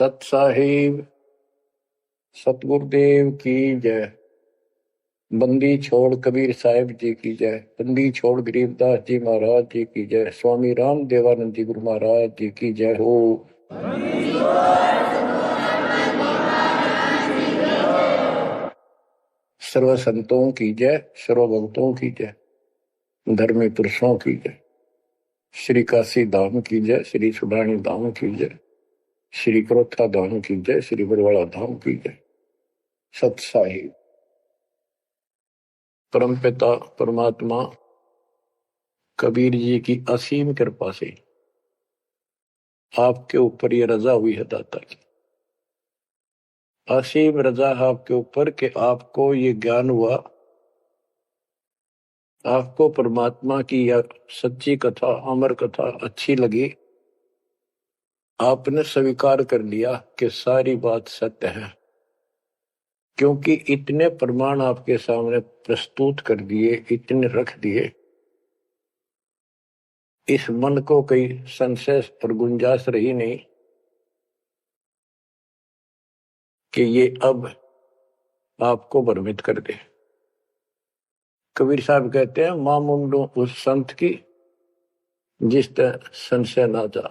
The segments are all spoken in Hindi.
सत साहिब सतगुरुदेव की जय। बंदी छोड़ कबीर साहिब जी की जय। बंदी छोड़ गरीबदास जी महाराज जी की जय। स्वामी राम देवानंद जी गुरु महाराज जी की जय हो। सर्व संतों की जय, सर्व भक्तों की जय, धर्मी पुरुषों की जय। श्री काशी धाम की जय, श्री सुडानी धाम की जय, श्री क्रोथा धाम की जय, श्री बरवाड़ा धाम की जय। सत साहिब परमपिता परमात्मा कबीर जी की असीम कृपा से आपके ऊपर ये रजा हुई है दाता की। असीम रजा आपके ऊपर कि आपको ये ज्ञान हुआ, आपको परमात्मा की यह सच्ची कथा, अमर कथा अच्छी लगी। आपने स्वीकार कर लिया कि सारी बात सत्य है, क्योंकि इतने प्रमाण आपके सामने प्रस्तुत कर दिए, इतने रख दिए, इस मन को कोई संशय और गुंजाइश रही नहीं कि ये अब आपको भ्रमित कर दे। कबीर साहब कहते हैं, मां मुंडो उस संत की जिस तरह संशय ना जा,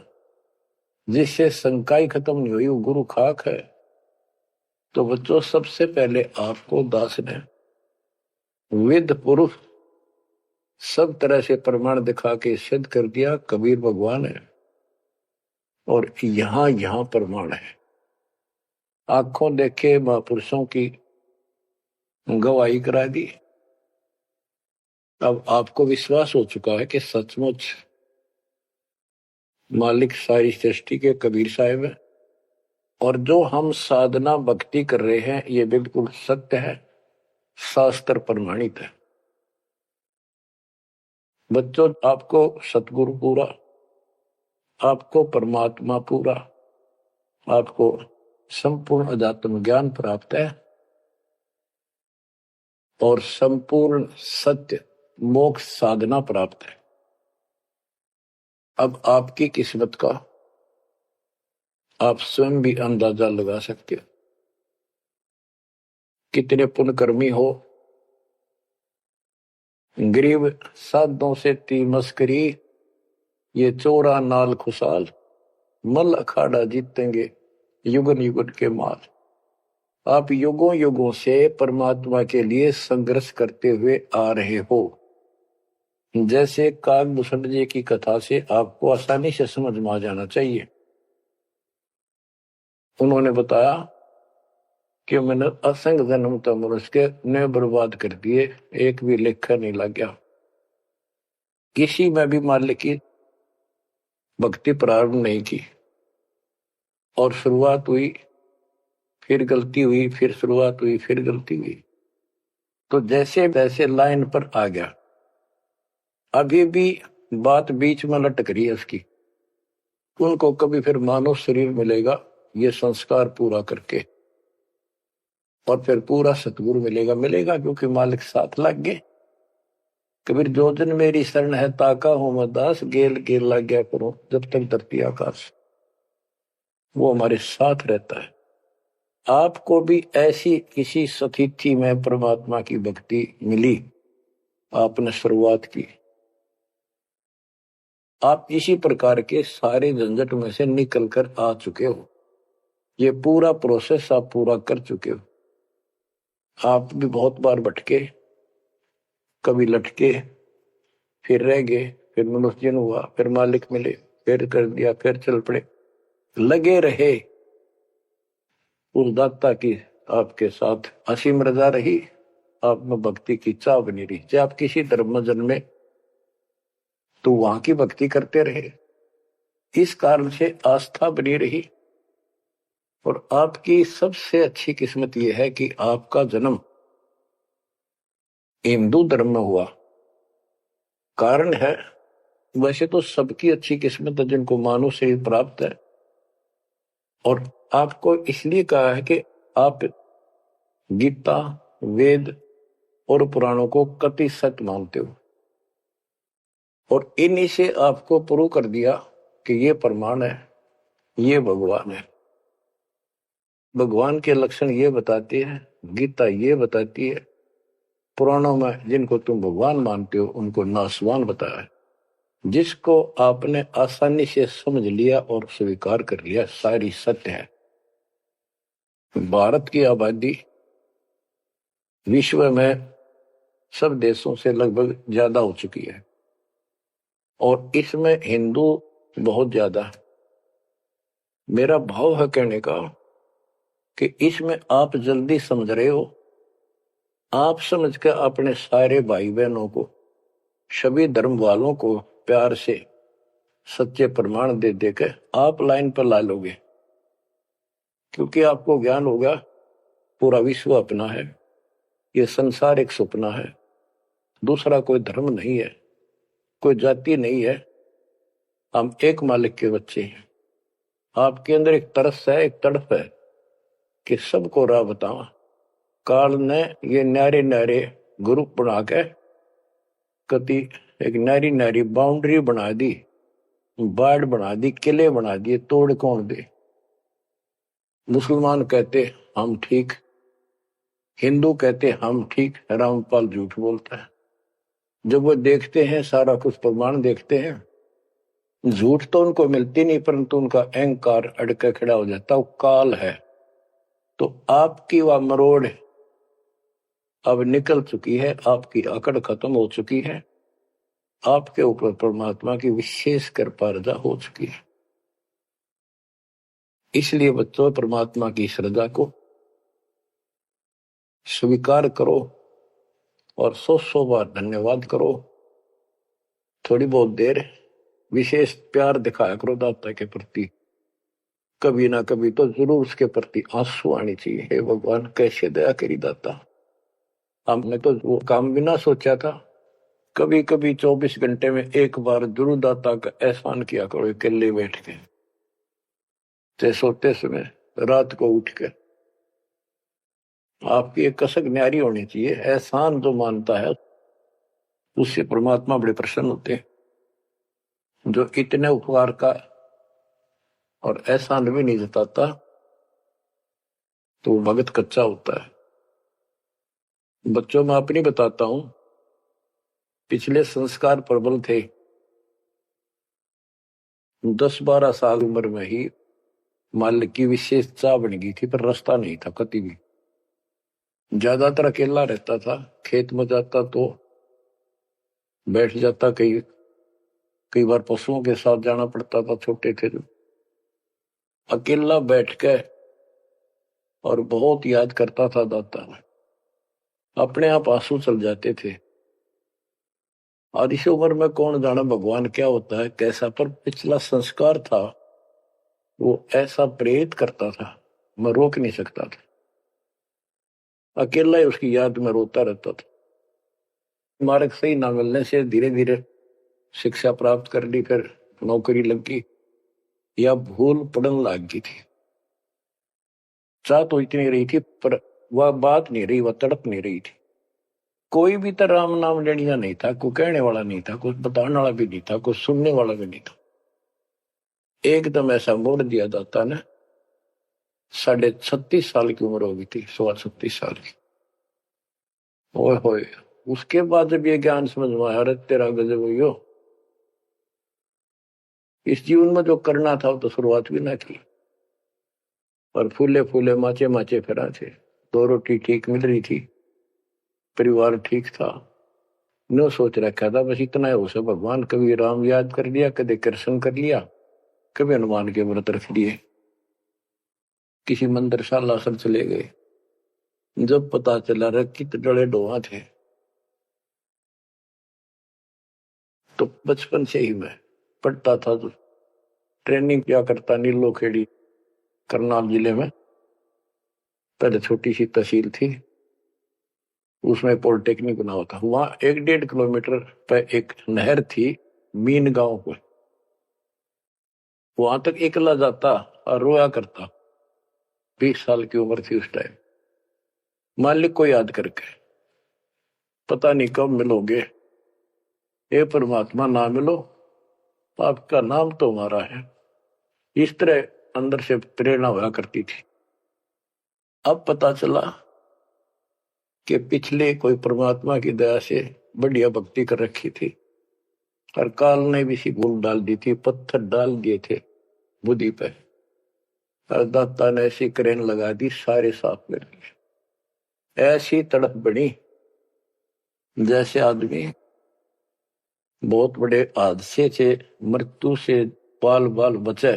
जिससे शंकाई खत्म नहीं हुई, वो गुरु खाक है। तो बच्चों, सबसे पहले आपको दास ने वेद पुरुष सब तरह से प्रमाण दिखा के सिद्ध कर दिया कबीर भगवान है, और यहां प्रमाण है। आंखों देखे महापुरुषों की गवाही करा दी। अब आपको विश्वास हो चुका है कि सचमुच मालिक सारी सृष्टि के कबीर साहिब है, और जो हम साधना भक्ति कर रहे हैं ये बिल्कुल सत्य है, शास्त्र प्रमाणित है। बच्चों, आपको सतगुरु पूरा, आपको परमात्मा पूरा, आपको संपूर्ण अध्यात्म ज्ञान प्राप्त है, और संपूर्ण सत्य मोक्ष साधना प्राप्त है। अब आपकी किस्मत का आप स्वयं भी अंदाजा लगा सकते हो। कितने पुण्यकर्मी हो, गरीब साधों से ती मस्करी, ये चोरा नाल खुशाल, मल अखाड़ा जीतेंगे युगन युगन के माल। आप युगों युगों से परमात्मा के लिए संघर्ष करते हुए आ रहे हो। जैसे काकभूषण जी की कथा से आपको आसानी से समझ में आ जाना चाहिए। उन्होंने बताया कि मैंने असंग जन्म तो मनुष्य के ने बर्बाद कर दिए, एक भी लेखा नहीं लग गया। किसी में भी मालिक की भक्ति प्रारंभ नहीं की, और शुरुआत हुई, फिर गलती हुई, फिर शुरुआत हुई, फिर गलती हुई, तो जैसे तैसे लाइन पर आ गया। अभी भी बात बीच में लटक रही है उसकी। उनको कभी फिर मानव शरीर मिलेगा ये संस्कार पूरा करके, और फिर पूरा सतगुरु मिलेगा, क्योंकि मालिक साथ लग गए। कबीर जो दिन मेरी शरण है ताका हूं मैं दास, गेल गेल लग गया करो जब तक धरती आकाश। वो हमारे साथ रहता है। आपको भी ऐसी किसी स्थिति में परमात्मा की भक्ति मिली, आपने शुरुआत की, आप इसी प्रकार के सारे झंझट में से निकल कर आ चुके हो। ये पूरा प्रोसेस आप पूरा कर चुके हो। आप भी बहुत बार भटके, कभी लटके, फिर रह गए, फिर मनुष्य जन्म हुआ, फिर मालिक मिले, फिर कर दिया, फिर चल पड़े, लगे रहे। उस दाता की आपके साथ असीम रजा रही, आप में भक्ति की चाह बनी रही। चाहे आप किसी धर्म में जन्मे तो वहां की भक्ति करते रहे, इस कारण से आस्था बनी रही। और आपकी सबसे अच्छी किस्मत यह है कि आपका जन्म हिंदू धर्म में हुआ। कारण है, वैसे तो सबकी अच्छी किस्मत है जिनको मानव से प्राप्त है, और आपको इसलिए कहा है कि आप गीता, वेद और पुराणों को कति सत्य मानते हो, और इन्हीं से आपको प्रूव कर दिया कि ये प्रमाण है, ये भगवान है। भगवान के लक्षण ये बताती है, गीता ये बताती है, पुराणों में जिनको तुम भगवान मानते हो उनको नासवान बताया है। जिसको आपने आसानी से समझ लिया और स्वीकार कर लिया, सारी सत्य है। भारत की आबादी विश्व में सब देशों से लगभग ज्यादा हो चुकी है और इसमें हिंदू बहुत ज्यादा है। मेरा भाव है कहने का कि इसमें आप जल्दी समझ रहे हो। आप समझ कर अपने सारे भाई बहनों को, सभी धर्म वालों को प्यार से सच्चे प्रमाण दे देकर आप लाइन पर ला लोगे, क्योंकि आपको ज्ञान होगा पूरा विश्व अपना है, ये संसार एक सपना है, दूसरा कोई धर्म नहीं है, कोई जाति नहीं है, हम एक मालिक के बच्चे हैं। आपके अंदर एक तरस है, एक तड़प है कि सबको राह बतावा। काल ने ये न्यारे न्यारे ग्रुप बना के कति एक नारी नारी बाउंड्री बना दी, बाढ़ बना दी, किले बना दिए, तोड़ कौन दे। मुसलमान कहते हम ठीक, हिंदू कहते हम ठीक, रामपाल झूठ बोलता है। जब वो देखते हैं सारा कुछ प्रमाण देखते हैं, झूठ तो उनको मिलती नहीं, परंतु उनका अहंकार अड़के खड़ा हो जाता, वो काल है। तो आपकी वह मरोड़ अब निकल चुकी है, आपकी अकड़ खत्म हो चुकी है, आपके ऊपर परमात्मा की विशेष कृपा रजा हो चुकी है। इसलिए बच्चों, परमात्मा की श्रद्धा को स्वीकार करो और 100 बार धन्यवाद करो। थोड़ी बहुत देर विशेष प्यार दिखाया करो दाता के प्रति, कभी ना कभी तो जरूर उसके प्रति आंसू आनी चाहिए। हे भगवान, कैसे दया करी दाता, हमने तो वो काम भी ना सोचा था। कभी कभी 24 घंटे में एक बार जरूर दाता का एहसान किया करो, अकेले बैठ के, चाहे सोते समय, रात को उठ कर। आपकी एक कसक न्यारी होनी चाहिए। एहसान जो मानता है उससे परमात्मा बड़े प्रसन्न होते हैं। जो इतने उपकार का और एहसान भी नहीं जताता तो भगत कच्चा होता है। बच्चों में अपनी बताता हूं, पिछले संस्कार प्रबल थे। 10-12 साल उम्र में ही मालिक की विशेष चाह बन गई थी, पर रास्ता नहीं था कति भी। ज्यादातर अकेला रहता था, खेत में जाता तो बैठ जाता, कई बार पशुओं के साथ जाना पड़ता था, छोटे थे जो। अकेला बैठ के और बहुत याद करता था दाता, अपने आप आंसू चल जाते थे। और इस उम्र में कौन जाना भगवान क्या होता है कैसा, पर पिछला संस्कार था वो ऐसा प्रेरित करता था, मैं रोक नहीं सकता था। अकेला ही उसकी याद में रोता रहता था। मार्ग सही ना मिलने से धीरे धीरे शिक्षा प्राप्त कर ली, फिर नौकरी लगी, या भूल पड़न लग गई थी। चाह तो इतनी रही थी पर वह बात नहीं रही, वह तड़प नहीं रही थी। कोई भी तो राम नाम लेनिया नहीं था, कोई कहने वाला नहीं था, कुछ बताने वाला भी नहीं था, कुछ सुनने वाला भी नहीं था। एकदम ऐसा मोड़ दिया दाता ने। 36.5 साल की उम्र हो गई थी, 36.5 साल की। ओए होए, उसके बाद जब ये ज्ञान समझ में आया, अरे तेरा गजब हो, इस जीवन में जो करना था वो तो शुरुआत भी ना की। और फूले फूले माचे माचे फिरा थे, 2 रोटी ठीक मिल रही थी, परिवार ठीक था। नो सोच रखा था बस इतना है उसे, भगवान कभी राम याद कर लिया, कभी कृष्ण कर लिया, कभी हनुमान के व्रत रख लिए, किसी मंदिर शाला सब चले गए। जब पता चला रे कित डले डोहा थे, तो बचपन से ही मैं पढ़ता था, तो ट्रेनिंग क्या करता नीलो खेड़ी करनाल जिले में। पहले छोटी सी तहसील थी, उसमें पॉलिटेक्निक बना हुआ था। वहां 1-1.5 किलोमीटर पे एक नहर थी, मीन गांव को। वहां तक अकेला जाता और रोया करता। 20 साल की उम्र थी उस टाइम। मालिक को याद करके, पता नहीं कब मिलोगे, हे परमात्मा ना मिलो, आपका नाम तो हमारा है। इस तरह अंदर से प्रेरणा हुआ करती थी। अब पता चला कि पिछले कोई परमात्मा की दया से बढ़िया भक्ति कर रखी थी और काल ने भी सी भूल डाल दी थी, पत्थर डाल दिए थे बुद्धि पे और दाता ने ऐसी करेन लगा दी, सारे साफ कर दिए। ऐसी तड़प बनी जैसे आदमी बहुत बड़े हादसे से, मृत्यु से बाल बाल बचे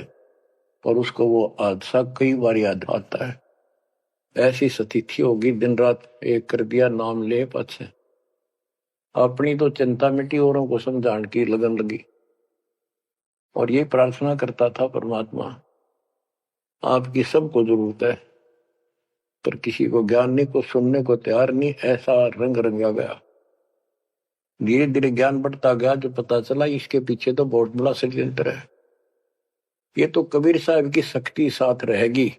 और उसको वो हादसा कई बार याद आता है। ऐसी स्थिति होगी, दिन रात एक कर दिया, नाम ले पाछे। अपनी तो चिंता मिटी, औरों को समझाने की लगन लगी और ये प्रार्थना करता था, परमात्मा आपकी सबको जरूरत है पर किसी को ज्ञान नहीं, को सुनने को तैयार नहीं। ऐसा रंग रंगा गया, धीरे धीरे ज्ञान बढ़ता गया, जो पता चला इसके पीछे तो बहुत बड़ा षड्यंत्र है। ये तो कबीर साहब की शक्ति साथ रहेगी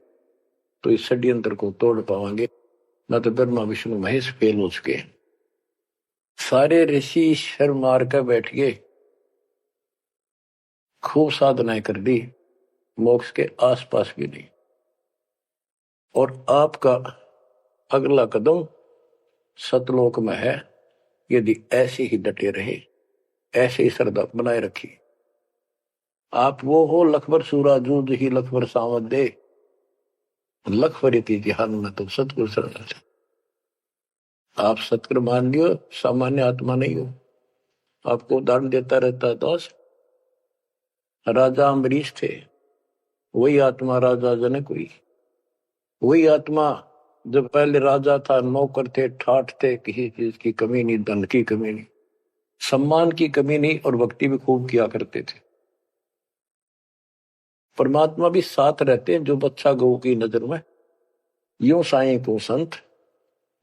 तो इस षड्यंत्र को तोड़ पाएंगे, न तो ब्रह्मा विष्णु महेश फेल हो चुके। सारे ऋषि शर मार कर बैठ गए, खूब साधनाएं कर दी, मोक्ष के आसपास भी नहीं। और आपका अगला कदम सतलोक में है, यदि ऐसे ही डटे रहे, ऐसे ही श्रद्धा बनाए रखी। आप वो हो लखबर सूरा जूझ ही लखबर सावत दे, लखबर ध्यान में तो सतगुरु शरण। आप सतगुरु मान लियो, सामान्य आत्मा नहीं हो। आपको उदाहरण देता रहता है दोस्त, राजा अम्बरीश थे, वही आत्मा राजा जनक हुई। वही आत्मा जब पहले राजा था, नौकर थे, ठाठ थे, किसी चीज की कमी नहीं, धन की कमी नहीं, सम्मान की कमी नहीं, और भक्ति भी खूब किया करते थे। परमात्मा भी साथ रहते हैं जो बच्चा गौ की नजर में। यूं साईं को संत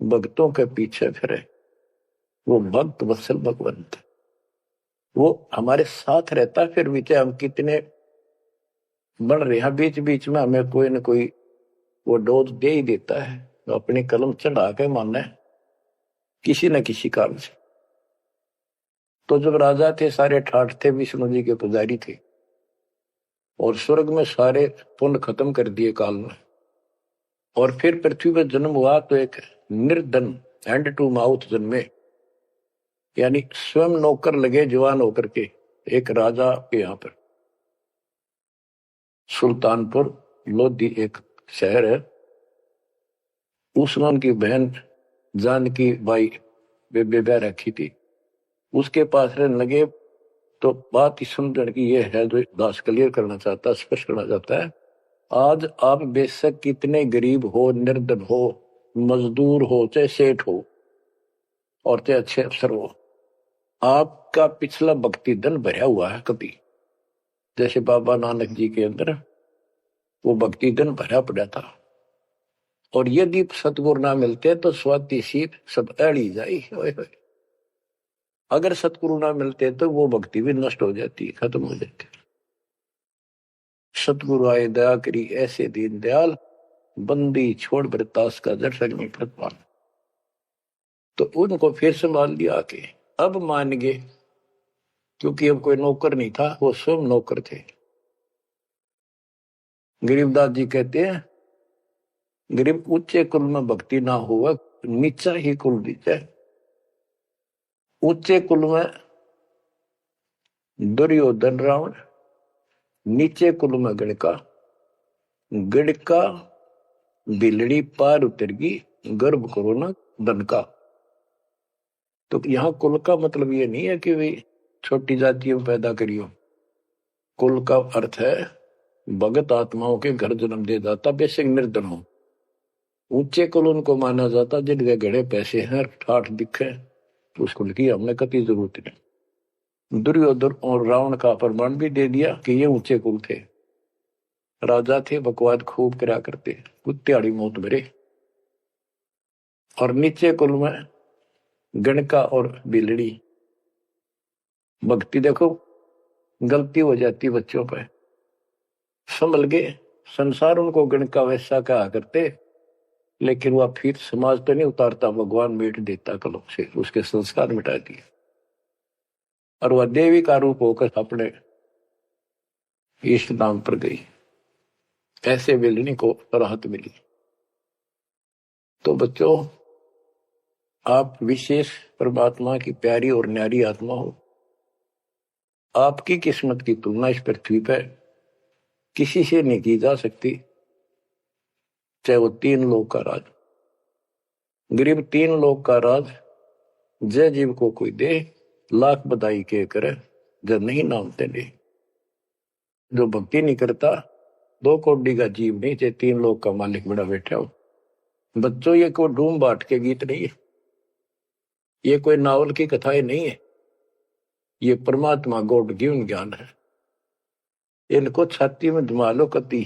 भक्तों के पीछे फिरे, वो भक्त वत्सल भगवंत, वो हमारे साथ रहता है। फिर भी चाहे हम कितने बढ़ रहे हैं, बीच बीच में हमें कोई न कोई वो डोज दे ही देता है, तो अपनी कलम चढ़ा के मानना है किसी न किसी कारण से। तो जब राजा थे, सारे ठाठ थे, विष्णु जी के पुजारी थे, और स्वर्ग में सारे पुण्य खत्म कर दिए काल में, और फिर पृथ्वी पर जन्म हुआ तो एक निर्धन हैंड टू माउथ जन्मे, यानी स्वयं नौकर लगे जवान होकर के एक राजा के यहाँ पर। सुल्तानपुर लोधी एक शहर है, उसमें उनकी बहन जानकी बाई बेबे रखी थी, उसके पास रहने लगे। तो बात ही समझने की ये है, जो दास क्लियर करना चाहता है, स्पष्ट करना चाहता है। आज आप बेशक कितने गरीब हो, निर्धन हो, मजदूर हो, चाहे सेठ हो और चाहे अच्छे अफसर हो, आपका पिछला भक्ति धन भरा हुआ है कभी। जैसे बाबा नानक जी के अंदर वो भक्ति धन भरा पड़ा था, और यदि सतगुरु ना मिलते तो स्वाति सीप सब अड़ी जाई। अगर सतगुरु ना मिलते तो वो भक्ति भी नष्ट हो जाती, खत्म हो जाती। सतगुरु आए दया करी, ऐसे दीन दयाल, बंदी छोड़ बरतास का जड़ सगनी प्रतपाल। तो उनको फिर संभाल लिया आके, अब मान गए, क्योंकि अब कोई नौकर नहीं था, वो स्वयं नौकर थे। गरीबदास जी कहते हैं, गरीब ऊंचे कुल में भक्ति ना हुआ, नीचा ही कुल दीजिए। ऊंचे कुल में दुर्योधन रावण, नीचे कुल में गणका, गणका बिलड़ी पार उतर गई, गर्भ करो ना धन का। तो यहां कुल का मतलब ये नहीं है कि भाई छोटी जातियों पैदा करियो। कुल का अर्थ है भगत आत्माओं के घर जन्म दे जाता, बेशक निर्धन हो। ऊंचे कुल उनको माना जाता जिनके घड़े पैसे हैं, ठाठ दिखे, तो उस कुल की हमने कभी जरूरत नहीं। दुर्योधन और रावण का प्रमाण भी दे दिया कि ये ऊंचे कुल थे, राजा थे, बकवाद खूब करा करते, कुत्तेआड़ी मौत भरे। और नीचे कुल में गणका और बिलड़ी, भक्ति देखो गलती हो जाती बच्चों पर, संभल गए। संसार उनको गणका वैसा कहा करते, लेकिन वह फिर समाज तो नहीं उतारता, भगवान मिट देता कलम से, उसके संस्कार मिटा दिए, और वह देवी का रूप होकर अपने इष्ट नाम पर गई। ऐसे बिलड़ी को राहत मिली। तो बच्चों, आप विशेष परमात्मा की प्यारी और न्यारी आत्मा हो। आपकी किस्मत की तुलना इस पृथ्वी पर किसी से नहीं की जा सकती, चाहे वो 3 लोक का राज, गरीब 3 लोक का राज जय जीव को कोई दे, लाख बधाई के करे, जब नहीं नामते नहीं। जो भक्ति नहीं करता 2 कौड़ी का जीव नहीं, चाहे 3 लोक का मालिक बड़ा बैठा हो। बच्चों, ये कोई डूम बाट के गीत नहीं है, ये कोई नावल की कथाएं नहीं है, ये परमात्मा गॉड गिवन ज्ञान है। इनको छाती में जमा लो कति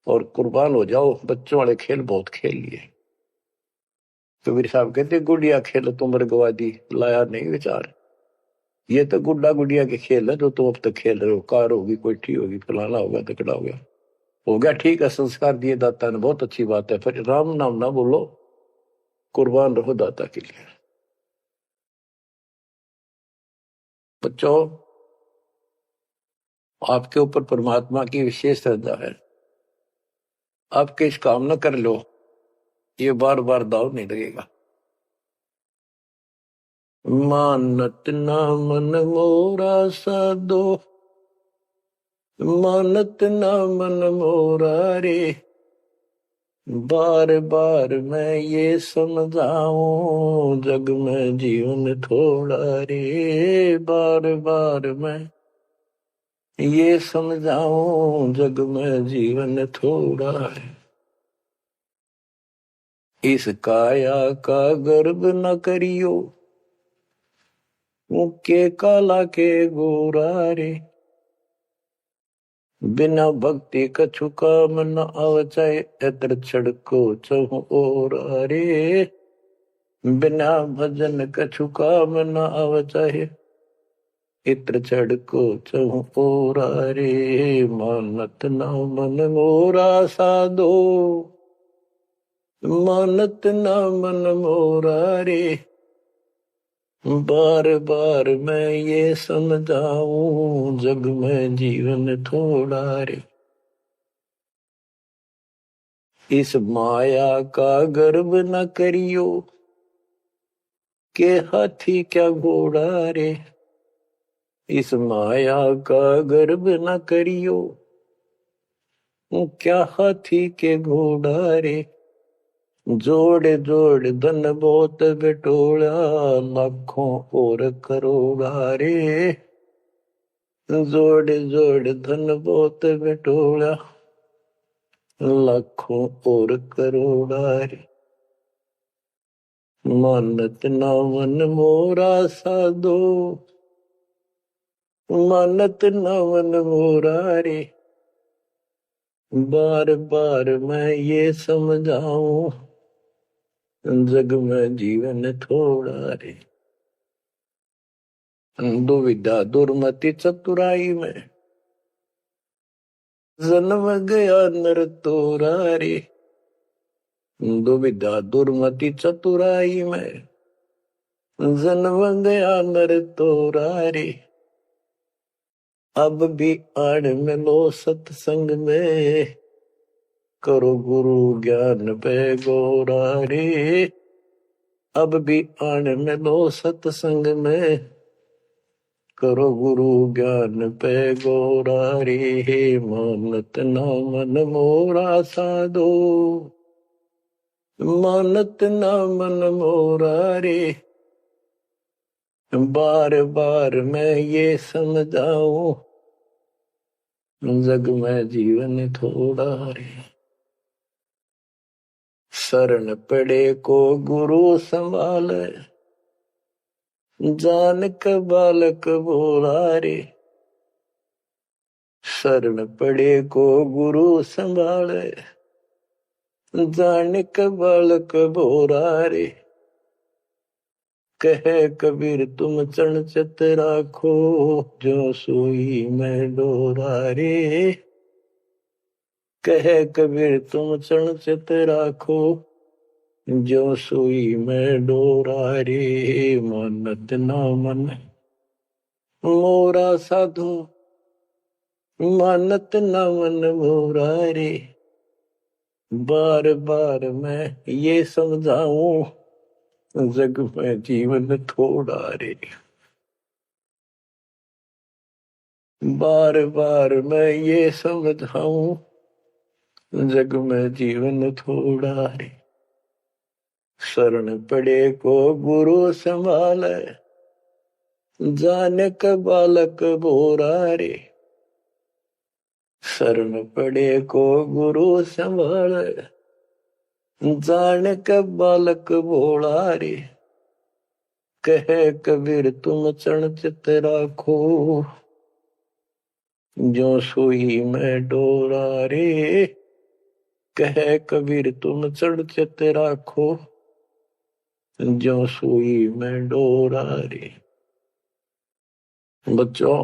और कुर्बान हो जाओ। बच्चों वाले खेल बहुत खेल लिए। कबीर साहब कहते, गुड़िया खेल तुम गवा दी, लाया नहीं विचार। ये तो गुड्डा गुड़िया के खेल है जो तुम अब तक खेल रहे हो। कार होगी, कोठी होगी, फलाना होगा, तकड़ा हो गया ठीक है, संस्कार दिए दाता ने, बहुत अच्छी बात है, फिर राम नाम ना बोलो, कुर्बान रहो दाता के लिए। बच्चों, आपके ऊपर परमात्मा की विशेष श्रद्धा है। आपके इस काम न कर लो, ये बार बार दाव नहीं लगेगा। मानत ना मन मोरा साधो, मानत ना मन मोरा रे, बार बार मैं ये समझाऊं, जग में जीवन थोड़ा रे। बार बार मैं ये समझाऊं, जग में जीवन थोड़ा है। इस काया का गर्व न करियो, मुक्के काला के गोरा रे। बिना भक्ति कछु काम न आवचाए, एतर छड़को चहु और रे। बिना भजन कछु काम न आवचाए, इत्र छड़को चहु और रे। मानत न मन मोरा साधो, मानत न मन मोरा रे। बार बार मैं ये समझाऊं, जग में जीवन थोड़ा रे। इस माया का गर्व न करियो, के हाथी क्या घोड़ा रे। इस माया का गर्व न करियो, क्या हाथी के घोड़ा रे। जोड़ जोड़ धन बहुत बिटोड़ा, लाखों और करोड़ा रे। जोड़ जोड़ धन बहुत बिटोड़ा, लाखों और करोड़ा रे। मानत ना मन मोरा साधो, मानत ना मन मोरा रे। बार बार मैं ये समझाऊं, जग में जीवन थोड़ा रे। दुविधा दुर्मति चतुराई में, जन्म गया नर तोरा रे। दुविधा दुर्मति चतुराई में, जन्म गया नर तोरा रे। अब भी आड़ मिलो सत्संग में, करो गुरु ज्ञान पे गोरा रे। अब भी आड़ मिलो सत्संग में, करो गुरु ज्ञान पे गोरा रे। मानत ना मन मोरा साधो, मानत ना मन मोरा रे। बार बार मैं ये समझाऊं, जग में जीवन थोड़ा रे। शरण पड़े को गुरु संभाले, जान का बालक बोला रे। शरण पड़े को गुरु संभाले, जान का बालक बोला रे। कहे कबीर तुम चरण चित राखो, जो सुई में डोरा रे। कहे कबीर तुम चरण चित राखो, जो सुई में डोरा रे। मानत ना मन मोरा साधु, मानत ना मन मोरा रे। बार बार मैं ये समझाऊं, जग में जीवन थोड़ा रे। बार बार मैं ये समझाऊं, जग में जीवन थोड़ा रे। शरण पड़े को गुरु संभाले, जाने का बालक बोरा रे। शरण पड़े को गुरु संभाले, जाने का बालक बोला रे। कहे कबीर तुम चरण चित राखो, जो सुई में डोरा रे। कहे कबीर तुम चरण चित राखो, जो सुई में डोरा रे। बच्चों,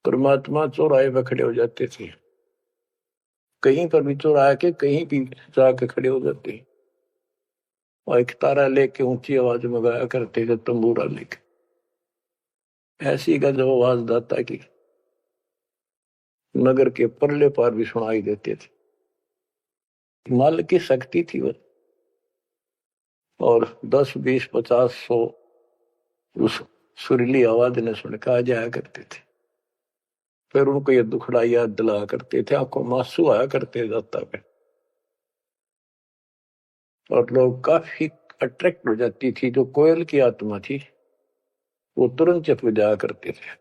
परमात्मा चौराहे पे खड़े हो जाते थे, कहीं पर भी चौराहे के कहीं भी जाके खड़े हो जाते, और एक तारा लेके ऊंची आवाज में गाया करते थे, तंबूरा लेके। ऐसी का जब आवाज दाता की नगर के परले पार भी सुनाई देते थे। माल की शक्ति थी वो, और 10, 20, 50, 100 उस सुरीली आवाज ने सुन के आ जाया करते थे। फिर उनको ये दुखड़ा याद दिलाया करते थे, आंखों में आंसू आया करते दाता पे, और लोग काफी अट्रैक्ट हो जाती थी। जो कोयल की आत्मा थी वो तुरंत चप जाया करते थे।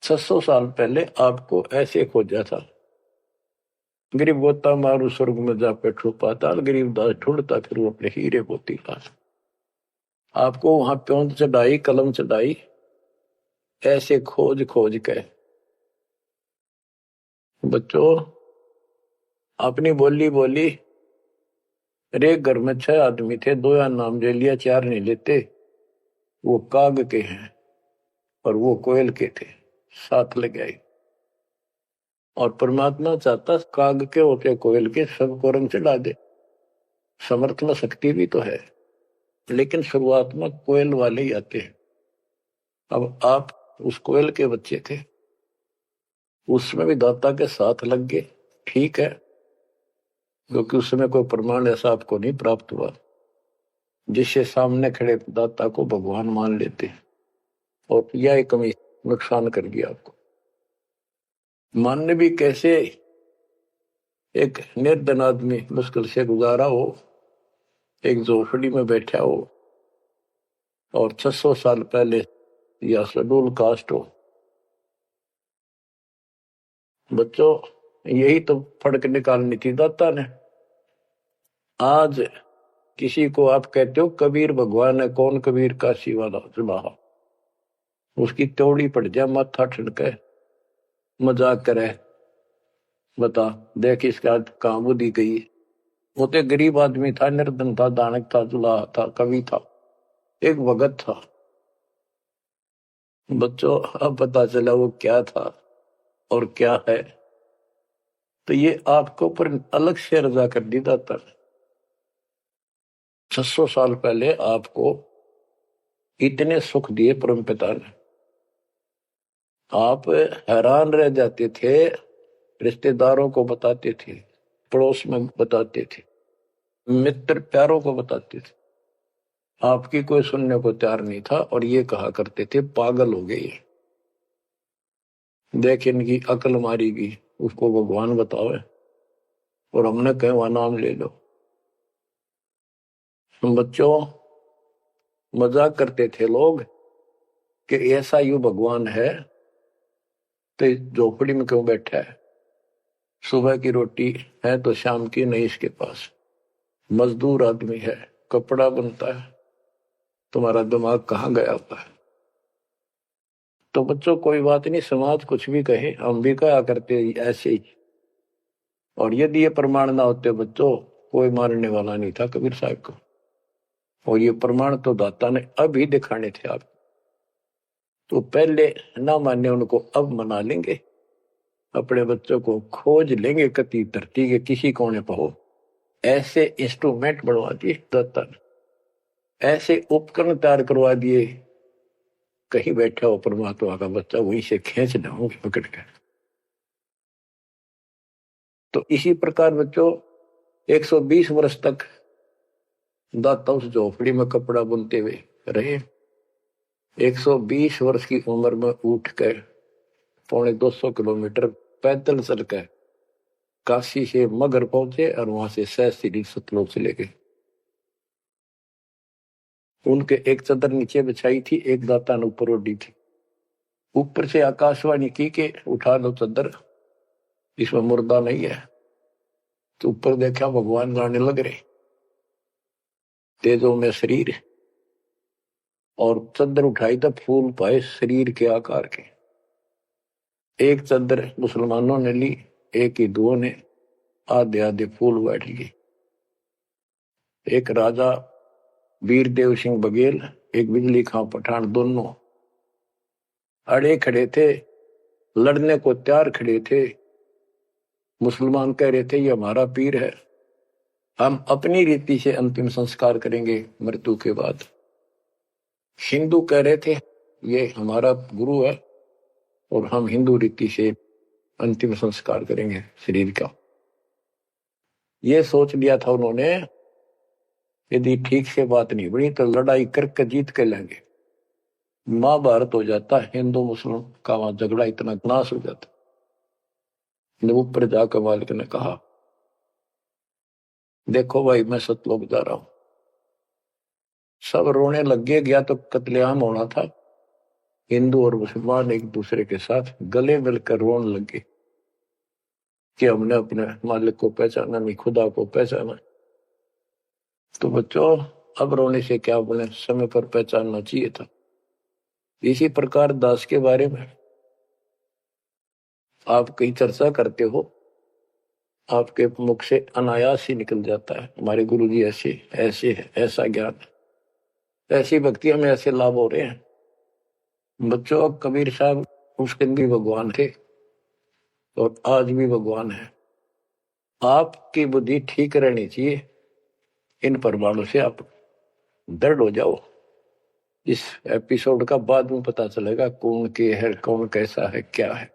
600 साल पहले आपको ऐसे खोजा था, गरीब गोता मारू स्वर्ग में जा बैठो पाताल, गरीब दास ढूंढता फिर वो अपने हीरे मोती पास। आपको वहां प्योंद चढ़ाई, कलम चढ़ाई, ऐसे खोज खोज के। बच्चों, अपनी बोली बोली। एक घर में 6 आदमी थे, 2 या नाम ले लिया, 4 नहीं लेते। वो काग के हैं और वो कोयल के थे, साथ लग गए। और परमात्मा चाहता काग के होते कोयल के सबको रंग चढ़ा दे। समर्थ में शक्ति भी तो है, लेकिन शुरुआत में कोयल वाले ही आते हैं। अब आप उस कोयल के बच्चे थे, उसमें भी दाता के साथ लग गए, ठीक है, क्योंकि उसमें कोई प्रमाण ऐसा आपको नहीं प्राप्त हुआ जिससे सामने खड़े दाता को भगवान मान लेते, और यह कमी नुकसान कर गया आपको। मानने भी कैसे? एक निर्धन आदमी मुश्किल से गुजारा हो, एक झोपड़ी में बैठा हो, और 600 साल पहले या शेड्यूल कास्ट हो। बच्चों, यही तो फर्क निकालनी थी दाता ने। आज किसी को आप कहते हो कबीर भगवान है, कौन कबीर काशी वाला जुलाहा, उसकी त्योड़ी पड़ जाए, माथा ठनके, मजाक करे, बता देख इसका कहां बुद्धि गई। वो तो गरीब आदमी था, निर्धन था, दानक था, जुलाहा था, कवि था, एक भगत था। बच्चों, अब पता चला वो क्या था और क्या है। तो ये आपको पर अलग से रजा कर दी दाता। 600 साल पहले आपको इतने सुख दिए परम पिता ने, आप हैरान रह जाते थे। रिश्तेदारों को बताते थे, पड़ोस में बताते थे, मित्र प्यारों को बताते थे, आपकी कोई सुनने को तैयार नहीं था। और ये कहा करते थे पागल हो गए, देख इनकी अकल मारी गई, उसको भगवान बताओ, और हमने कहे वहां नाम ले लो। बच्चों, मजाक करते थे लोग कि ऐसा यू भगवान है तो झोपड़ी में क्यों बैठा है, सुबह की रोटी है तो शाम की नहीं इसके पास, मजदूर आदमी है, कपड़ा बनता है, तुम्हारा दिमाग कहाँ गया हुआ है। तो बच्चों, कोई बात नहीं, समाज कुछ भी कहे, हम भी कहा करते ऐसे ही। और यदि ये प्रमाण ना होते बच्चों, कोई मारने वाला नहीं था कबीर साहब को। और ये प्रमाण तो दाता ने अभी दिखाने थे आप, तो पहले ना माने उनको अब मना लेंगे। अपने बच्चों को खोज लेंगे कति धरती के किसी कोने पर हो, ऐसे इंस्ट्रूमेंट बनवा दिए दाता ने, ऐसे उपकरण तैयार करवा दिए, कहीं बैठा हो परमात्मा का बच्चा वहीं से खींच लाओगे पकड़ कर। तो इसी प्रकार बच्चों 120 वर्ष तक दाता उस झोपड़ी में कपड़ा बुनते हुए रहे। 120 वर्ष की उम्र में उठ कर 250 किलोमीटर पैदल चलकर काशी से मगर पहुंचे और वहां से सहस्त्री सतलोक चले गए। उनके एक चादर नीचे बिछाई थी, एक दाता ने ऊपर ओढ़ी थी। ऊपर से आकाशवाणी की कि उठा लो चादर, इसमें मुर्दा नहीं है। तो ऊपर देखा भगवान गाने लग रहे, तेजों में शरीर, और चादर उठाई तो फूल पाए शरीर के आकार के। एक चादर मुसलमानों ने ली, एक हिंदुओं ने आधे आधे फूल बैठ लिए। एक राजा वीरदेव सिंह बघेल, एक बिजली खां पठान, दोनों अड़े खड़े थे, लड़ने को तैयार खड़े थे। मुसलमान कह रहे थे ये हमारा पीर है, हम अपनी रीति से अंतिम संस्कार करेंगे मृत्यु के बाद। हिंदू कह रहे थे ये हमारा गुरु है और हम हिंदू रीति से अंतिम संस्कार करेंगे शरीर का। ये सोच लिया था उन्होंने, यदि ठीक से बात नहीं बनी तो लड़ाई करके जीत के लेंगे। महाभारत हो जाता, हिंदू मुस्लिम का वहां झगड़ा इतना नाश हो जाता। ऊपर जाकर मालिक ने कहा देखो भाई मैं सतलोक जा रहा हूं। सब रोने लग गया तो कत्लेआम होना था। हिंदू और मुसलमान एक दूसरे के साथ गले मिलकर रोने लगे कि हमने अपने मालिक को पहचाना नहीं, खुदा को पहचाना। तो बच्चों अब रोने से क्या बने, समय पर पहचानना चाहिए था। इसी प्रकार दास के बारे में आप कहीं चर्चा करते हो, आपके मुख से अनायास ही निकल जाता है हमारे गुरु जी ऐसे ऐसे है, ऐसा ज्ञान, ऐसी भक्ति हमें ऐसे लाभ हो रहे हैं। बच्चों कबीर साहब उस दिन भी भगवान थे और आज भी भगवान है। आपकी बुद्धि ठीक रहनी चाहिए, इन प्रमाणों से आप दृढ़ हो जाओ। इस एपिसोड का बाद में पता चलेगा कौन के है, कौन कैसा है, क्या है।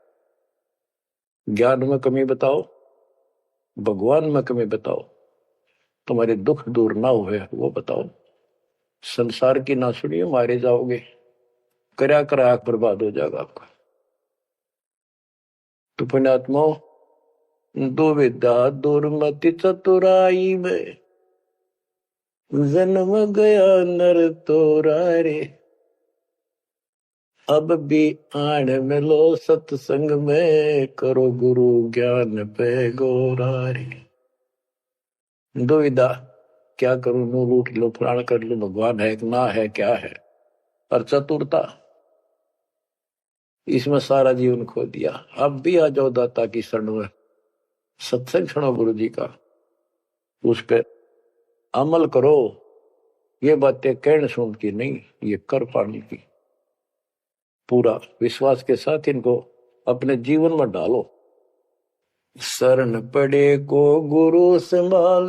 ज्ञान में कमी बताओ, भगवान में कमी बताओ, तुम्हारे दुख दूर ना हुए वो बताओ। संसार की ना सुनिए, मारे जाओगे, करा करा बर्बाद हो जाएगा आपका। तो पुण्यात्माओं, दुविधा दुर्मति चतुराई में जन्म गया नर तोरा रे। अब भी आण मिलो सत्संग में, करो गुरु ज्ञान पे गोरा रे। दुविधा क्या करूं, नो लूट लो, प्राण कर लो, भगवान है ना है, क्या है। और चतुरता, इसमें सारा जीवन खो दिया। अब भी आ जाओ दाता की शरण में, सत्संग सुनो गुरु जी का, उस पर अमल करो। ये बातें कहने सुन की नहीं, ये कर पाने की। पूरा विश्वास के साथ इनको अपने जीवन में डालो। शरण पड़े को गुरु संभाल,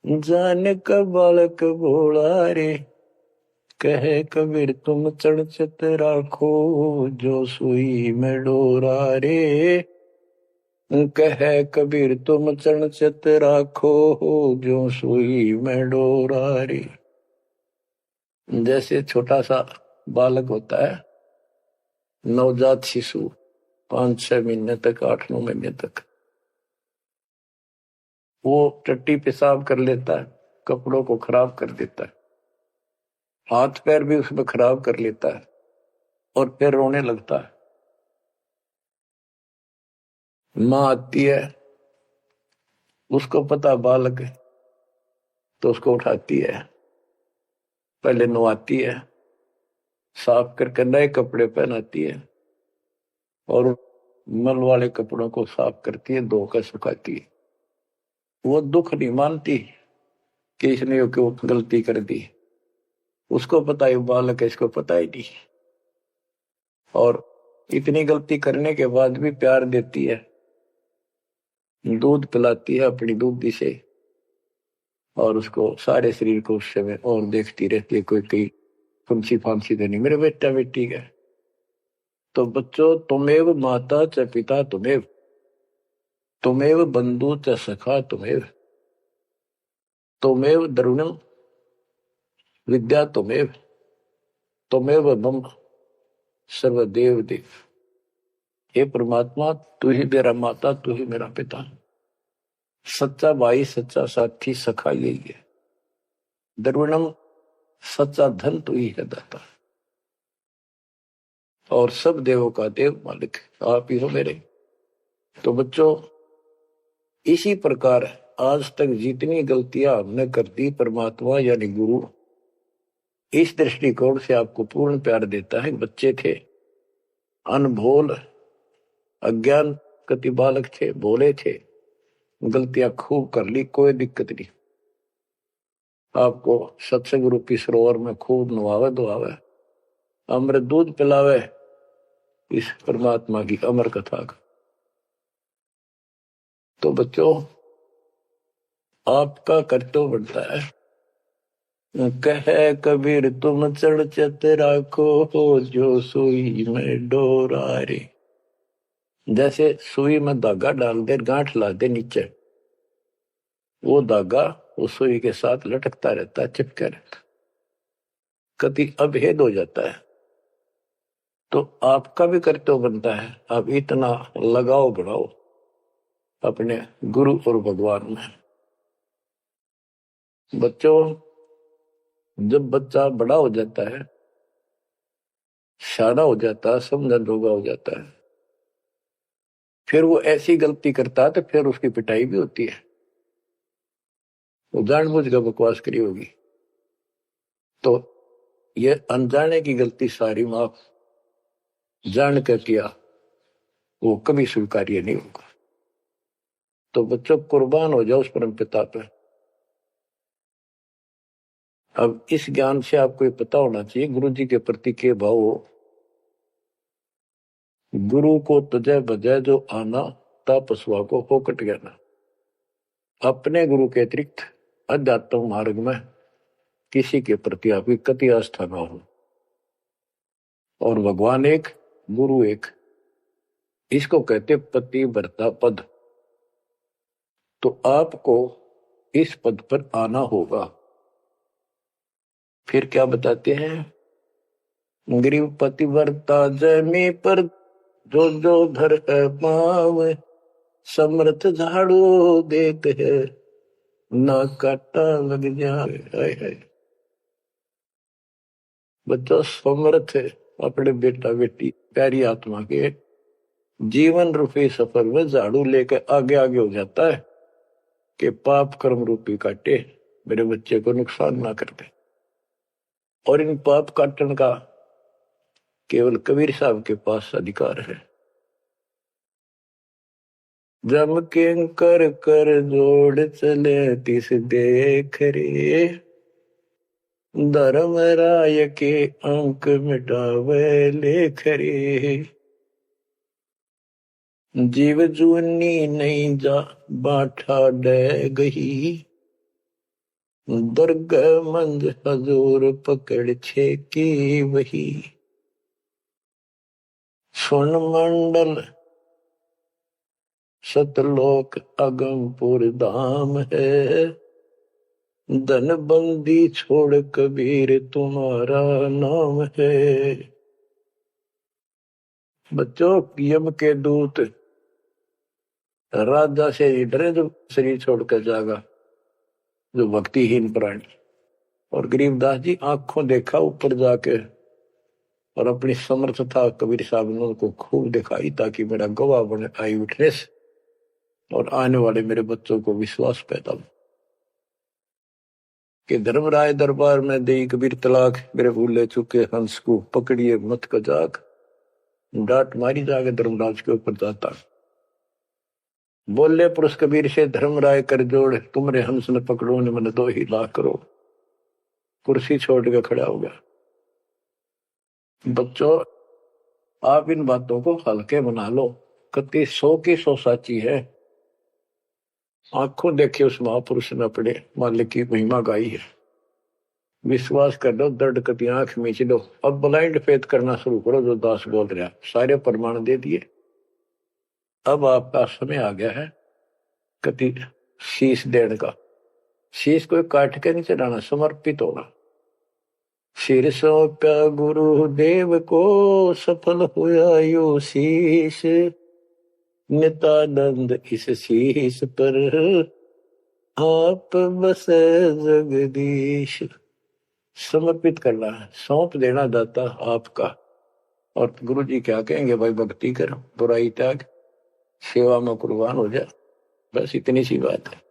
जान का बालक भोला रे। कहे कबीर तुम चढ़चत राखो, जो सुई में डोरा रे। कहे कबीर तुम चढ़चत राखो, जो सुई में डोरा रे। जैसे छोटा सा बालक होता है, नवजात शिशु, 5-6 महीने तक, 8-9 महीने तक, वो टट्टी पेशाब कर लेता है, कपड़ों को खराब कर देता है, हाथ पैर भी उसमें खराब कर लेता है और फिर रोने लगता है। माँ आती है, उसको पता बालक है, तो उसको उठाती है, पहले नवाती है, साफ करके नए कपड़े पहनाती है और मल वाले कपड़ों को साफ करती है, धोकर सुखाती है। वो दुख नहीं मानती कि इसने क्यों गलती कर दी, उसको पता है बालक है, इसको पता ही नहीं। और इतनी गलती करने के बाद भी प्यार देती है, दूध पिलाती है अपनी दूधी से, और उसको सारे शरीर को उस समय और देखती रहती है, कोई कहीं फंसी फांसी तो नहीं मेरे बेटा बेटी का। तो बच्चों, तुमेव माता च पिता तुमेव, तुमेव बंधु च सखा तुमेव द्रविणम विद्या तुमेव मम सर्वदेव देव। हे परमात्मा, तू ही मेरा माता, तू ही मेरा पिता, सच्चा भाई, सच्चा साथी, सखा यही है। द्रविणम, सच्चा धन तू ही है दाता, और सब देवों का देव मालिक आप ही हो मेरे। तो बच्चों, इसी प्रकार आज तक जितनी गलतियां हमने कर दी, परमात्मा यानी गुरु इस दृष्टिकोण से आपको पूर्ण प्यार देता है। बच्चे थे, अनभोल अज्ञान कति बालक थे, भोले थे, गलतियां खूब कर ली, कोई दिक्कत नहीं। आपको सत्संग रूपी सरोवर में खूब नवावे धोआवे, अमृत दूध पिलावे इस परमात्मा की अमर कथा का। तो बच्चों, आपका कर्तव्य बनता है, कहे कबीर तुम चढ़ चत राखो, जो सुई में डोरा रे। जैसे सुई में धागा डाल दे, गांठ ला दे नीचे, वो धागा उस सुई के साथ लटकता रहता है, चिपका रहता, कभी अभेद हो जाता है। तो आपका भी कर्तव्य बनता है, आप इतना लगाव बढ़ाओ अपने गुरु और भगवान में। बच्चों, जब बच्चा बड़ा हो जाता है, शाना हो जाता है, समझन रोगा हो जाता है, फिर वो ऐसी गलती करता है तो फिर उसकी पिटाई भी होती है। वो जानबूझ कर बकवास करी होगी, तो ये अनजाने की गलती सारी माफ जान कर किया, वो कभी स्वीकार्य नहीं होगा। तो बच्चों, कुर्बान हो जाओ उस परम पिता पे। अब इस ज्ञान से आपको ये पता होना चाहिए गुरु जी के प्रति के भाव हो। गुरु को तजय बजय जो आना, तापस्वा को होकट ज्ञाना। अपने गुरु के अतिरिक्त अध्यात्म मार्ग में किसी के प्रति आपकी कति आस्था न हो। और भगवान एक, गुरु एक, इसको कहते पतिव्रता पद। तो आपको इस पद पर आना होगा। फिर क्या बताते हैं, ग्रीव पतिव्रता जमी पर जो जो धर पाव, समर्थ झाड़ू देते है ना काटा लग जाए। बच्चा समर्थ है अपने बेटा बेटी प्यारी आत्मा के जीवन रूपी सफर में झाड़ू लेकर आगे आगे हो जाता है कि पाप कर्म रूपी काटे, मेरे बच्चे को नुकसान ना करते। और इन पाप काटन का केवल कबीर साहब के पास अधिकार है। जम के कर कर जोड़ चले तिस देख रे, धर्म राय के अंक मिटावे लेख रे। जीव जूनी नहीं जा बाठा डे गही, दुर्ग मंज हजूर पकड़ छे की वही। सुन मंडल सतलोक अगमपुर धाम है, धन बंदी छोड़ कबीर तुम्हारा नाम है। बच्चों, यम के दूत राजा से डरे जो शरीर छोड़कर जागा, जो भक्तिहीन प्राणी। और गरीबदास जी आंखों देखा ऊपर जाके, और अपनी समर्थता कबीर साहब ने उनको खूब दिखाई, ताकि मेरा गवाह बने, आई विटनेस, और आने वाले मेरे बच्चों को विश्वास पैदा हो कि धर्मराय दरबार में दे कबीर तलाक, मेरे भूले चुके हंस को पकड़िए मत कजाक। डांट मारी जाके धर्मराज के ऊपर जाता, बोले पुरुष कबीर से धर्मराय कर जोड़, तुमरे हंस न पकड़ो ने मन 2 ही लाख करो। कुर्सी छोड़ के खड़ा हो गया। बच्चों, आप इन बातों को हल्के बना लो, कति 100 की 100 साची है। आंखों देखे उस महापुरुष ने अपने मालिक की महिमा गाई है। विश्वास कर दो, दर्द कति आंख मीच दो। अब ब्लाइंड फेथ करना शुरू करो, जो दास बोल रहा, सारे प्रमाण दे दिए। अब आपका समय आ गया है कति शीश देने का, शीश कोई काट के नहीं चढ़ाना, समर्पित होना। सिर सौंप्या गुरुदेव को, सफल हुआ यो शीश, नित्यानंद इस शीश पर आप बसे जगदीश। समर्पित करना है, सौंप देना दाता आपका। और गुरु जी क्या कहेंगे, भाई भक्ति कर, बुराई त्याग, सेवा में कुर्बान हो जा। बस इतनी सी बात है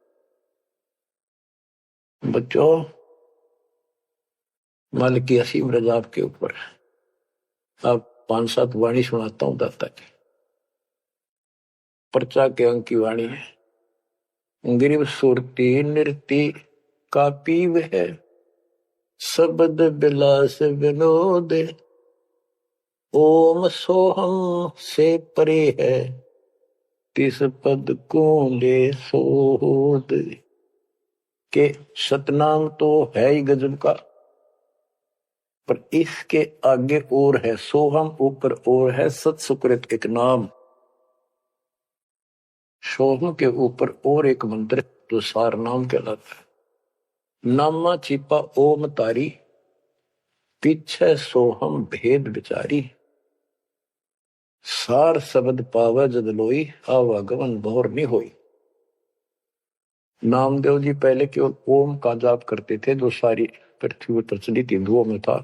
बच्चों। मालिक की असीम रजा आपके ऊपर। आप 5-7 वाणी सुनाता हूं दाता की, पर्चा के अंक की वाणी है। गिरिव सुरती नृति का पीव है, शब्द बिलास विनोद, ओम सोहम से परे है, तिस पद को ले सोद। के सतनाम तो है ही गजब का, पर इसके आगे और है सोहम, ऊपर और है सत सुकृत एक नाम। सोहम के ऊपर और एक मंत्र जो सार नाम कहलाता है। नामा छिपा ओम तारी, पीछे सोहम भेद विचारी, सार शब्द पावे जद लोई, आवागमन भोर नहीं होई। नामदेव जी पहले केवल ओम का जाप करते थे, जो सारी पृथ्वी पर प्रचलित हिंदुओं में था।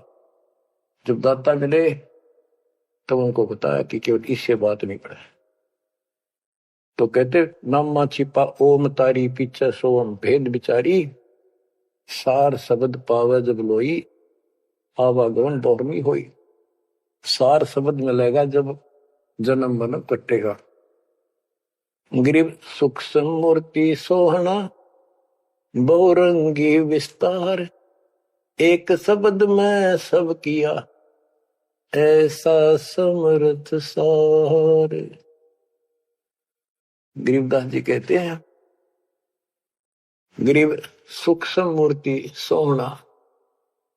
जब दाता मिले तब उनको बताया कि केवल इससे बात नहीं पड़े, तो कहते नामा छिपा ओम तारी, पीछे सोम भेद विचारी, सार शब्द पावे जब लोई, आवागमन बहुरमी होई। सार शब्द मिलेगा जब जन्म मन कटेगा। गिरिव सूक्ष्म मूर्ति सोहना, बहुरंगी विस्तार, एक शब्द में सब किया, ऐसा समर्थ सार। गरीबदास जी कहते हैं, गरीब सूक्ष्म मूर्ति सोहना,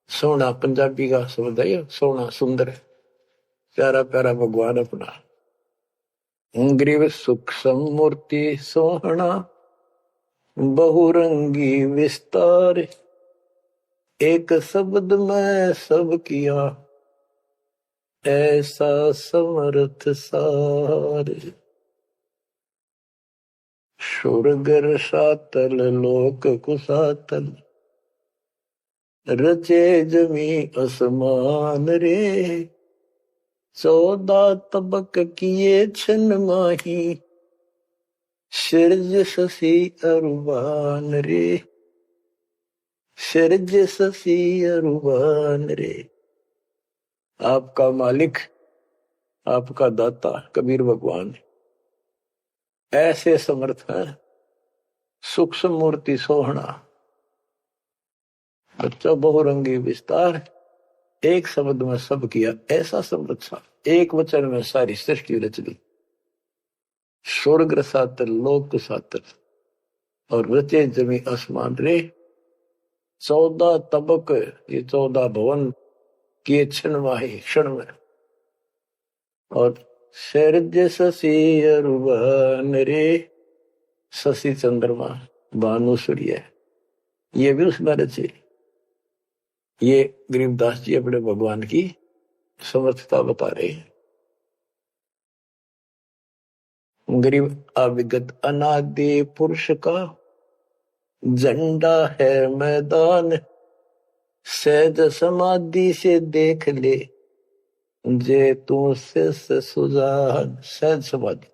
सोहना पंजाबी का शब्द है, सोहना सुंदर, प्यारा प्यारा भगवान अपना। गरीब सूक्ष्म मूर्ति सोहना, बहुरंगी विस्तार, एक शब्द में सब किया, ऐसा समर्थ सार। सुरगर सातल लोक कुसातल, रचे जमी असमान रे, 14 तबक किए छन माही, सिरज शशि अरुबान रे, सिरज शशि अरुबान रे। आपका मालिक, आपका दाता कबीर भगवान ऐसे समर्थ है। सूक्ष्म मूर्ति सोहना, बच्चा बहुरंगी विस्तार, एक शब्द में सब किया, ऐसा समर्थ सा, एक वचन में सारी सृष्टि रच दी। स्वर्ग सातर लोक सातर, और रचे जमी आसमान रे, 14 तबक, ये 14 भवन किए क्षण वाही क्षण में, और शरज शशि अरुबान रे, शशि चंद्रमा भानु सूर्य, ये भी उसमें रचे। ये गरीबदास जी अपने भगवान की समर्थता बता रहे हैं। गरीब अविगत अनादि पुरुष का झंडा है मैदान, सहज समाधि से देख ले, जे तू से सुजान। सहज समाधि,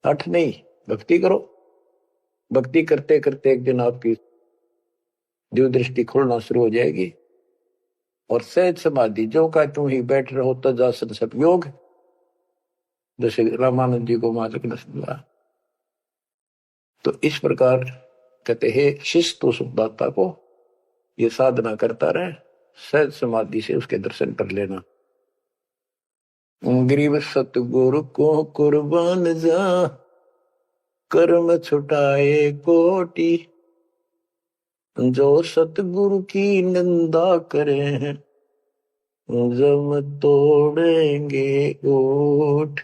हठ नहीं, भक्ति करो। भक्ति करते करते एक दिन आपकी दिव्य दृष्टि खुलना शुरू हो जाएगी, और सहज समाधि जो का तुम ही बैठ रहो तजासन सब योग, जैसे रामानंद जी को मालिक ने सुना। तो इस प्रकार कहते हैं शिष्य तो सुखदाता को ये साधना करता रहे, सहज समाधि से उसके दर्शन कर लेना। गरीब सतगुरु को कुर्बान जा, कर्म छुटाए कोटि, जो सतगुरु की निंदा करे हैं, जम तोड़ेंगे ओठ।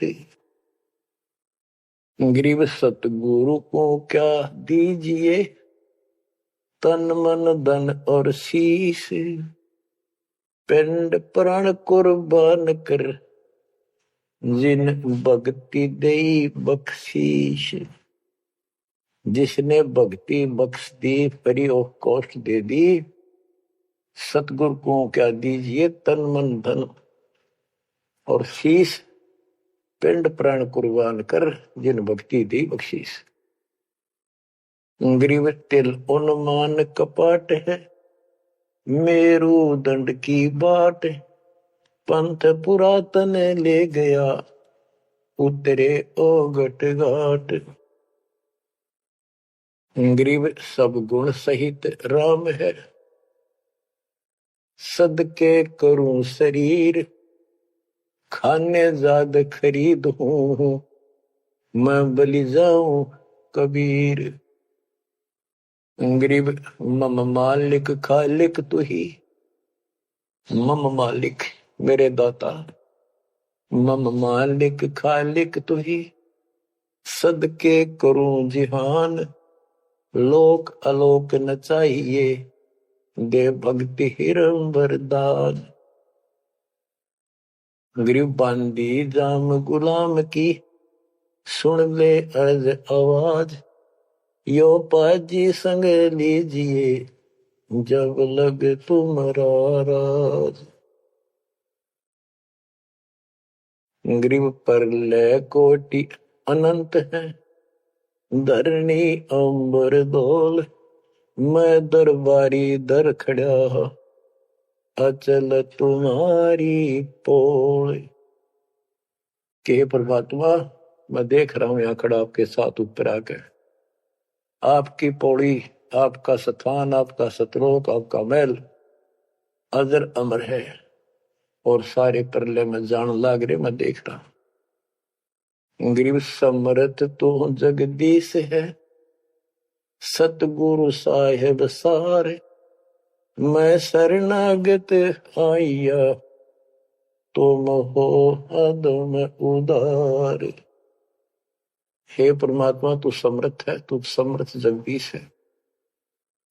गरीब सतगुरु को क्या दीजिए, तन मन धन और शीश, पिंड प्राण कुर्बान कर, जिन भक्ति दई बख्शीश। जिसने भक्ति बख्श दी, परी और कष्ट दे दी, सतगुरु को क्या दीजिए, तन मन धन और शीश, पिंड प्राण कुर्बान कर, जिन भक्ति दी बख्शीश। ग्रीव तिल उन्मान कपाट है, मेरू दंड की बाट, पंथ पुरातन ले गया, उतरे ओगट घाट। ग्रीव सब गुण सहित राम है, सदके करूं शरीर, खाने जाद खरीद हूं, मैं बलि जाऊं कबीर। गरीब मम मालिक खालिक तू ही, मम मालिक मेरे दाता, मम मालिक खालिक तू ही, सदके करूं जिहान, लोक अलोक न चाहिए, दे भक्ति हिरम वरदान। गरीब बांदी जाम गुलाम की, सुन ले अर्ज आवाज, यो पाजी संग लीजिए, जब लग तुम्हारा राज। गरीब पर ले कोटि अनंत है, धरणी अंबर दोल, मैं दरबारी दर खड़ा, अचल तुम्हारी पोल। के परमात्मा, मैं देख रहा हूं यहां खड़ा आपके साथ ऊपर आकर, आपकी पौड़ी, आपका स्थान, आपका सतलोक, आपका महल अजर अमर है, और सारे परले में जान लाग रहे, मैं देख रहा हूं। गरीब समरथ तो जगदीश है, सतगुरु साहेब सारे, मैं शरणागत आइया, तुम हो अदम उदार। हे परमात्मा, तू समर्थ है, तू समर्थ जगदीश है,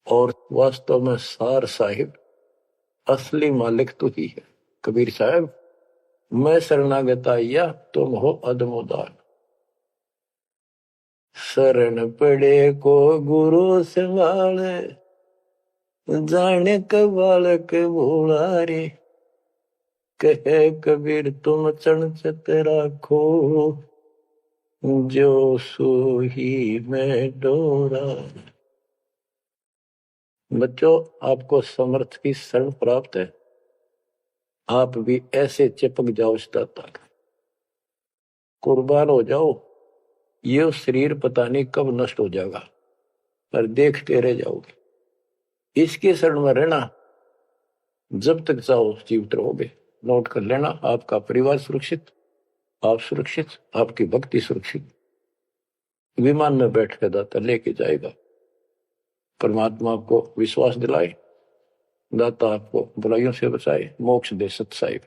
और वास्तव में सार साहिब असली मालिक तू ही है। कबीर साहब, मैं शरणागत आइया, तुम हो अदम उदार। शरण पड़े को गुरु संभाले, जाने का बालक भोला रे, कहे कबीर तुम चरणचत राखो, जो सोही में डोरा। बच्चों, आपको समर्थ की शरण प्राप्त है, आप भी ऐसे चिपक जाओ इस दाता का, कुर्बान हो जाओ। ये शरीर पता नहीं कब नष्ट हो जाएगा, पर देखते रह जाओगे। इसके शरण में रहना, जब तक चाहो जीवित रहोगे। नोट कर लेना, आपका परिवार सुरक्षित, आप सुरक्षित, आपकी भक्ति सुरक्षित। विमान में बैठ कर दाता लेके जाएगा। परमात्मा आपको विश्वास दिलाए, दाता आपको बुराइयों से बचाए, मोक्ष दे सत साहिब।